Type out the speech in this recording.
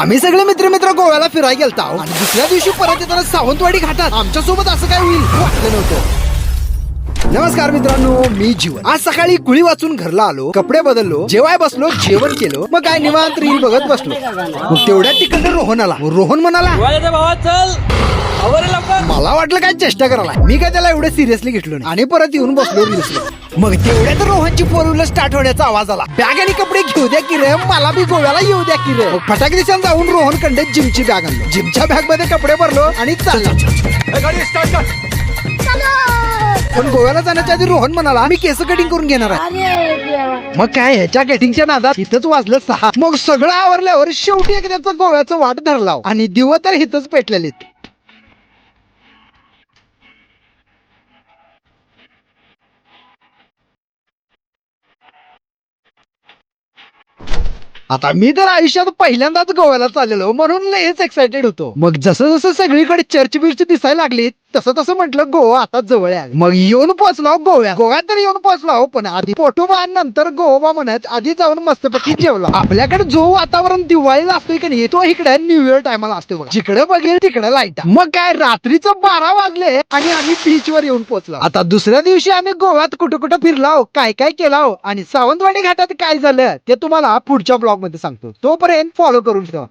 आम्ही सगळे मित्र गोव्याला फिरायला गेलतो आणि दुसऱ्या दिवशी परत येताना सावंतवाडी घाटात आमच्या सोबत असं काय होईल वाटलं नव्हतं. नमस्कार मित्रांनो, मी जीवन. आज सकाळी कुळी वाचून घरला आलो, कपडे बदललो, जेवाय बसलो, जेवण केलो, मग काय निवांत रील बघत बसलो. मग तेवढ्या तिकडे रोहन आला. रोहन म्हणाला, मला वाटलं काय चेष्टा करायला. मी काय त्याला एवढं सिरियसली घेतलो नाही आणि परत येऊन बसलो रील्सला. मग तेवढ्यात रोहनची फोर व्हीलर स्टार्ट होण्याचा आवाज आला. बॅग आणि कपडे घेऊ द्या की रे, मला बी गोव्याला येऊ द्या की रे. फटाके दिवसात जाऊन रोहन कंडे जिमची बॅग आणलो. जिमच्या बॅग मध्ये कपडे भरलो आणि चाललो. पण गोव्याला जाण्याच्या आधी रोहन म्हणाला, मी केस कटिंग करून घेणार आहे. मग काय ह्याच्या कटिंगच्या नादात इथंच वाजलं 6. मग सगळं आवरल्यावर शेवटी एक त्याचं गोव्याचं वाट धरला आणि दिवस तर इथंच पेटलेले. आता मी तर आयुष्यात पहिल्यांदाच गोव्याला चाललेलो म्हणून लयच एक्साइटेड होतो. मग जसं जसं सगळीकडे चर्च बिर्च दिसायला लागली तसं तसं म्हटलं गोवा आता जवळ आहे. मग येऊन पोहोचलो गोव्यात तर येऊन पोहोचलो. पण आधी पोटोबा नंतर गोवा म्हणत आधी जाऊन मस्तपैकी जेवला. आपल्याकडे जो वातावरण दिवाळीला असतोय की नाही तो इकडे न्यू इयर टायमाला असतो बघा. जिकडे बघेल तिकडे लाईट. मग काय रात्रीचं 12 वाजले आणि आम्ही बीच वर येऊन पोहोचलो. आता दुसऱ्या दिवशी आम्ही गोव्यात कुठं कुठं फिरलो, काय काय केलं आणि सावंतवाडी घाटात काय झालं ते तुम्हाला पुढच्या ब्लॉग मध्ये सांगतो. तोपर्यंत फॉलो करून ठेवा.